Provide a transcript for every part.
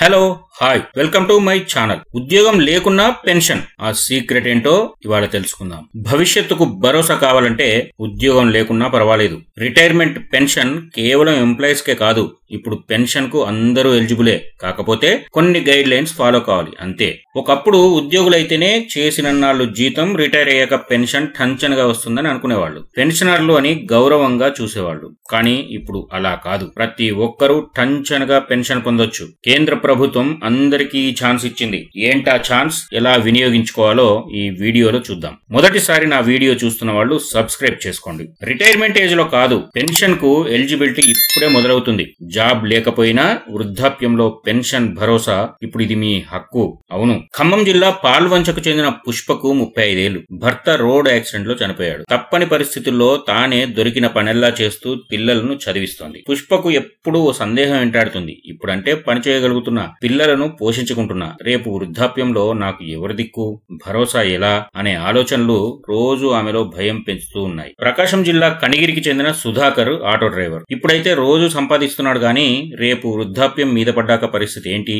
Hello hi welcome to my channel. ఉద్యోగం లేకున్నా pension, ఆ సీక్రెట్ ఏంటో ఇవాళ తెలుసుకుందాం. భవిష్యత్తుకు భరోసా కావాలంటే ఉద్యోగం లేకున్నా పర్వాలేదు. రిటైర్మెంట్ పెన్షన్ కేవలం ఎంప్లాయీస్ కే కాదు, ఇప్పుడు పెన్షన్ కు అందరూ ఎలిజిబులే. కాకపోతే కొన్ని గైడ్ లైన్స్ ఫాలో కావాలి అంతే. ఒకప్పుడు ఉద్యోగులైతేనే చేసినన్నాళ్ళు జీతం, రిటైర్ అయ్యాక పెన్షన్ టంచనగా వస్తుందని అనుకునేవాళ్ళు. పెన్షనర్లు అని గౌరవంగా చూసేవాళ్ళు. కానీ ఇప్పుడు అలా కాదు. ప్రతి ఒక్కరూ టంచనగా పెన్షన్ పొందొచ్చు. కేంద్ర ప్రభుత్వం అందరికీ ఛాన్స్ ఇచ్చింది. ఏంటా ఛాన్స్, ఎలా వినియోగించుకోవాలో ఈ వీడియోలో చూద్దాం. మొదటిసారి నా వీడియో చూస్తున్న వాళ్ళు సబ్స్క్రైబ్ చేసుకోండి. రిటైర్మెంట్ ఏజ్ లో కాదు, పెన్షన్ కు ఎలిజిబిలిటీ ఇప్పుడే మొదలవుతుంది. జాబ్ లేకపోయినా వృద్ధాప్యంలో పెన్షన్ భరోసా. ఇప్పుడు ఇది మీ హక్కు. అవును, ఖమ్మం జిల్లా పాల్వంచకు చెందిన పుష్పకు 35 ఏళ్లు. భర్త రోడ్ యాక్సిడెంట్ లో చనిపోయాడు. తప్పని పరిస్థితుల్లో తానే దొరికిన పనెల్లా చేస్తూ పిల్లలను చదివిస్తోంది. పుష్పకు ఎప్పుడూ సందేహం వెంటాడుతుంది. ఇప్పుడంటే పని చేయగలుగుతున్నా, పిల్లలను పోషించుకుంటున్నా, రేపు వృద్ధాప్యంలో నాకు ఎవరి దిక్కు, భరోసా ఎలా అనే ఆలోచనలు రోజు ఆమెలో భయం పెంచుతూ ఉన్నాయి. ప్రకాశం జిల్లా కనిగిరికి చెందిన సుధాకర్ ఆటో డ్రైవర్. ఇప్పుడైతే రోజు సంపాదిస్తున్నాడు గానీ రేపు వృద్ధాప్యం మీద పడ్డాక పరిస్థితి ఏంటి?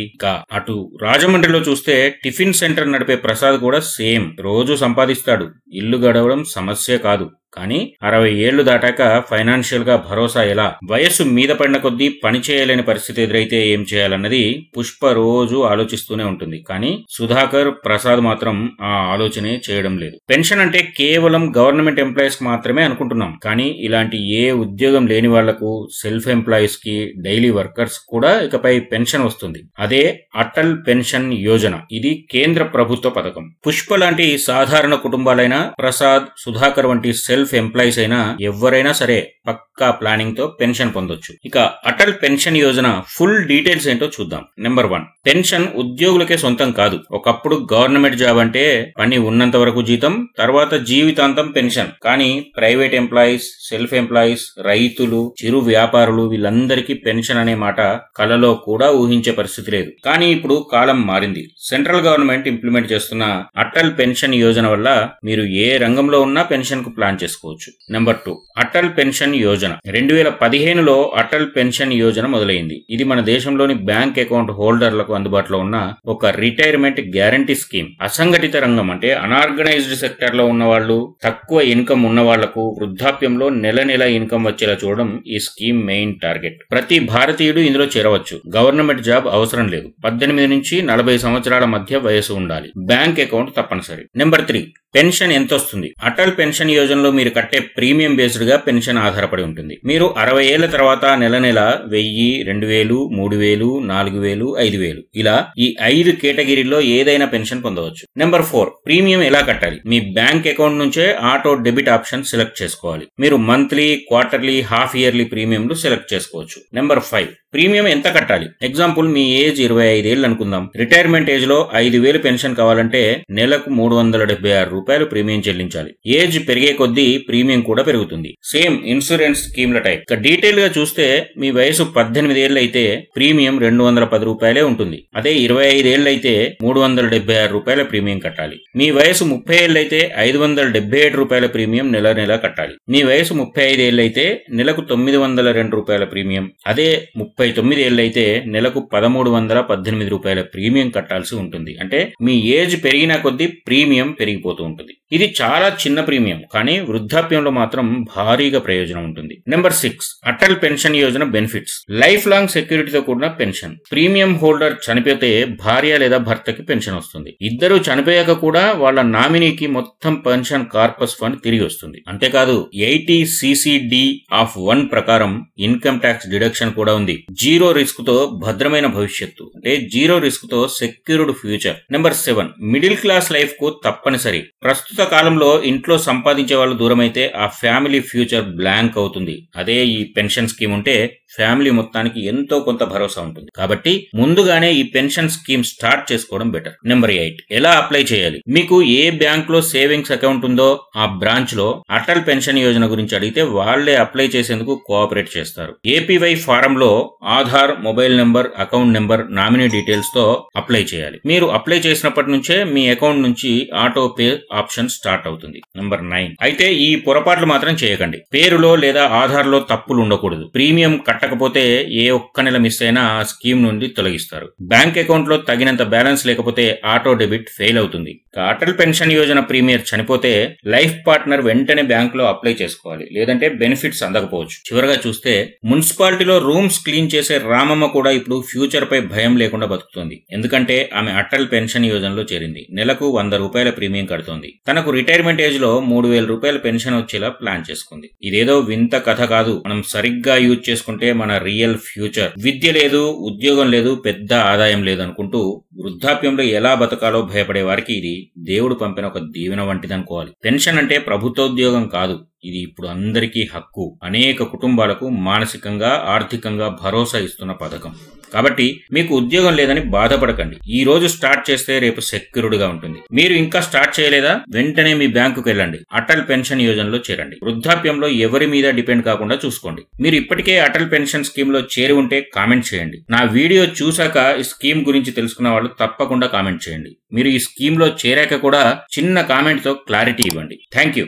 అటు రాజమండ్రిలో చూస్తే టిఫిన్ సెంటర్ నడిపే ప్రసాద్ కూడా సేమ్. రోజు సంపాదిస్తాడు, ఇల్లు గడవడం సమస్య కాదు. కానీ 60 ఏళ్లు దాటాక ఫైనాన్షియల్ గా భరోసా ఎలా? వయస్సు మీద పడిన కొద్దీ పని చేయలేని పరిస్థితి ఎదురైతే ఏం చేయాలన్నది పుష్ప రోజు ఆలోచిస్తూనే ఉంటుంది. కానీ సుధాకర్, ప్రసాద్ మాత్రం ఆ ఆలోచనే చేయడం లేదు. పెన్షన్ అంటే కేవలం గవర్నమెంట్ ఎంప్లాయీస్ కి మాత్రమే అనుకుంటున్నాం. కానీ ఇలాంటి ఏ ఉద్యోగం లేని వాళ్లకు, సెల్ఫ్ ఎంప్లాయీస్ కి, డైలీ వర్కర్స్ కూడా ఇకపై పెన్షన్ వస్తుంది. అదే అటల్ పెన్షన్ యోజన. ఇది కేంద్ర ప్రభుత్వ పథకం. పుష్ప లాంటి సాధారణ కుటుంబాలైనా, ప్రసాద్, సుధాకర్ వంటి సెల్ఫ్ ఎంప్లాయీస్ అయినా ఎవరైనా సరే పక్కా ప్లానింగ్ తో పెన్షన్ పొందొచ్చు. ఇక Atal pension Yojana full details ఏంటో చూద్దాం. నెంబర్ 1, పెన్షన్ ఉద్యోగులకే సొంతం కాదు. ఒకప్పుడు గవర్నమెంట్ జాబ్ అంటే పని ఉన్నంత వరకు జీతం, తర్వాత జీవితాంతం పెన్షన్. కానీ ప్రైవేట్ ఎంప్లాయీస్, సెల్ఫ్ ఎంప్లాయీస్, రైతులు, చిరు వ్యాపారులు వీళ్ళందరికీ పెన్షన్ అనే మాట కలలో కూడా ఊహించే పరిస్థితి లేదు. కానీ ఇప్పుడు కాలం మారింది. సెంట్రల్ గవర్నమెంట్ ఇంప్లిమెంట్ చేస్తున్న అటల్ పెన్షన్ యోజన వల్ల మీరు ఏ రంగంలో ఉన్నా పెన్షన్ కు ప్లాన్ చేసుకోవచ్చు. Number 2, Atal pension Yojana. 2015లో అటల్ పెన్షన్ యోజన మొదలైంది. ఇది మన దేశంలోని బ్యాంక్ అకౌంట్ హోల్డర్లకు అందుబాటులో ఉన్న ఒక రిటైర్మెంట్ గ్యారంటీ స్కీమ్. అసంఘటిత రంగం అంటే అనార్గనైజ్డ్ సెక్టర్ లో ఉన్న వాళ్ళు, తక్కువ ఇన్కమ్ ఉన్న వాళ్లకు వృద్ధాప్యంలో నెల నెల ఇన్కమ్ వచ్చేలా చూడడం ఈ స్కీమ్ మెయిన్ టార్గెట్. ప్రతి భారతీయుడు ఇందులో చేరవచ్చు. గవర్నమెంట్ జాబ్ అవసరం లేదు. 18 నుంచి 40 సంవత్సరాల మధ్య వయసు ఉండాలి. బ్యాంక్ అకౌంట్ తప్పనిసరి. నెంబర్ 3, పెన్షన్ ఎంత వస్తుంది? అటల్ పెన్షన్ యోజనలో మీరు కట్టే ప్రీమియం బేస్డ్ గా పెన్షన్ ఆధారపడి ఉంటుంది. మీరు 60 ఏళ్ల తర్వాత నెల నెల 1000, 2000, 3000, 4000, 5000 ఇలా ఈ 5 కేటగిరీల్లో ఏదైనా పెన్షన్ పొందవచ్చు. నెంబర్ 4, ప్రీమియం ఎలా కట్టాలి? మీ బ్యాంక్ అకౌంట్ నుంచే ఆటో డెబిట్ ఆప్షన్ సెలెక్ట్ చేసుకోవాలి. మీరు మంత్లీ, క్వార్టర్లీ, హాఫ్ ఇయర్లీ ప్రీమియంలు సెలెక్ట్ చేసుకోవచ్చు. నెంబర్ 5, ప్రీమియం ఎంత కట్టాలి? ఎగ్జాంపుల్, మీ ఏజ్ 25 ఏళ్ళు అనుకుందాం. రిటైర్మెంట్ ఏజ్ లో 5000 పెన్షన్ కావాలంటే నెలకు 376 రూపాయలు ప్రీమియం చెల్లించాలి. ఏజ్ పెరిగే కొద్దీ ప్రీమియం కూడా పెరుగుతుంది. సేమ్ ఇన్సూరెన్స్ స్కీమ్ల టైప్. ఇక డీటెయిల్ గా చూస్తే మీ వయసు 18 ఏళ్ళు అయితే ప్రీమియం 210 రూపాయలే ఉంటుంది. అదే 25 ఏళ్ళు అయితే 376 రూపాయల ప్రీమియం కట్టాలి. మీ వయసు 30 ఏళ్ళు అయితే 577 రూపాయల ప్రీమియం నెల నెల కట్టాలి. మీ వయసు 35 ఏళ్ళు అయితే నెలకు 902 రూపాయల ప్రీమియం. అదే 39 ఏళ్ళు అయితే నెలకు 1318 రూపాయల ప్రీమియం కట్టాల్సి ఉంటుంది. అంటే మీ ఏజ్ పెరిగిన కొద్దీ ప్రీమియం పెరిగిపోతుంది. ఇది చాలా చిన్న ప్రీమియం, కానీ వృద్ధాప్యంలో మాత్రం భారీగా ప్రయోజనం ఉంటుంది. Number 6, Atal pension Yojana benefits. Life long సెక్యూరిటీతో కూడిన పెన్షన్. ప్రీమియం హోల్డర్ చనిపోతే భార్య లేదా భర్తకి పెన్షన్ వస్తుంది. ఇద్దరు చనిపోయాక కూడా వాళ్ళ నామినీకి మొత్తం పెన్షన్ కార్పస్ ఫండ్ తిరిగి వస్తుంది. అంతేకాదు 80cc(d)(1) ప్రకారం ఇన్కమ్ ట్యాక్స్ డిడక్షన్ కూడా ఉంది. జీరో రిస్క్ తో భద్రమైన భవిష్యత్తు, అంటే జీరో రిస్క్ తో secured future. Number 7, middle class life కు తప్పనిసరి. ప్రస్తుత కాలంలో ఇంట్లో సంపాదించే వాళ్ళు దూరమైతే ఆ ఫ్యామిలీ ఫ్యూచర్ బ్లాంక్ అవుతుంది. అదే ఈ పెన్షన్ స్కీమ్ ఉంటే ఫ్యామిలీ మొత్తానికి ఎంతో కొంత భరోసా ఉంటుంది. కాబట్టి ముందుగానే ఈ పెన్షన్ స్కీమ్ స్టార్ట్ చేసుకోవడం బెటర్. నెంబర్ 8, ఎలా అప్లై చేయాలి? మీకు ఏ బ్యాంక్ లో సేవింగ్స్ అకౌంట్ ఉందో ఆ బ్రాంచ్ లో అటల్ పెన్షన్ యోజన గురించి అడిగితే వాళ్లే అప్లై చేసేందుకు కోఆపరేట్ చేస్తారు. ఏపీవై ఫారం లో Aadhaar, mobile number, account number, nominee nominee details తో అప్లై చేయాలి. మీరు అప్లై చేసినప్పటి నుంచే మీ అకౌంట్ నుంచి ఆటో పే ఆప్షన్ స్టార్ట్ అవుతుంది. నంబర్ 9. అయితే ఈ పొరపాట్లు మాత్రం చేయకండి. పేరులో లేదా ఆధార్ లో తప్పులు ఉండకూడదు. ప్రీమియం కట్టకపోతే ఏ ఒక్క నెల మిస్ అయినా ఆ స్కీమ్ నుండి తొలగిస్తారు. బ్యాంక్ అకౌంట్ లో తగినంత బ్యాలెన్స్ లేకపోతే ఆటో డెబిట్ ఫెయిల్ అవుతుంది. అటల్ పెన్షన్ యోజన ప్రీమియర్ చనిపోతే లైఫ్ పార్ట్నర్ వెంటనే బ్యాంక్ లో అప్లై చేసుకోవాలి, లేదంటే బెనిఫిట్స్ అందకపోవచ్చు. చివరగా చూస్తే మున్సిపాలిటీలో రూమ్స్ క్లీన్ చేసే రామమ్మ కూడా ఇప్పుడు ఫ్యూచర్ పై భయం లేకుండా బతుకుతోంది. ఎందుకంటే ఆమె అటల్ పెన్షన్ యోజనలో చేరింది. నెలకు 100 రూపాయల ప్రీమియం కడుతోంది. తనకు రిటైర్మెంట్ ఏజ్ లో 3000 రూపాయల పెన్షన్ వచ్చేలా ప్లాన్ చేసుకుంది. ఇదేదో వింత కథ కాదు. మనం సరిగ్గా యూజ్ చేసుకుంటే మన రియల్ ఫ్యూచర్. విద్య లేదు, ఉద్యోగం లేదు, పెద్ద ఆదాయం లేదు అనుకుంటూ వృద్ధాప్యంలో ఎలా బతకాలో భయపడే వారికి ఇది దేవుడు పంపిన ఒక దీవెన వంటిదనుకోవాలి. పెన్షన్ అంటే ప్రభుత్వోద్యోగం కాదు. ఇది ఇప్పుడు అందరికీ హక్కు. అనేక కుటుంబాలకు మానసికంగా, ఆర్థికంగా భరోసా ఇస్తున్న పథకం. కాబట్టి మీకు ఉద్యోగం లేదని బాధపడకండి. ఈ రోజు స్టార్ట్ చేస్తే రేపు సెక్యూర్డ్ గా ఉంటుంది. మీరు ఇంకా స్టార్ట్ చేయలేదా? వెంటనే మీ బ్యాంకుకు వెళ్ళండి. అటల్ పెన్షన్ యోజనలో చేరండి. వృద్ధాప్యంలో ఎవరి మీద డిపెండ్ కాకుండా చూసుకోండి. మీరు ఇప్పటికే అటల్ పెన్షన్ స్కీమ్ లో చేరి ఉంటే కామెంట్ చేయండి. నా వీడియో చూశాక ఈ స్కీమ్ గురించి తెలుసుకున్న వాళ్ళు తప్పకుండా కామెంట్ చేయండి. మీరు ఈ స్కీమ్ లో చేరాక కూడా చిన్న కామెంట్ తో క్లారిటీ ఇవ్వండి. Thank you.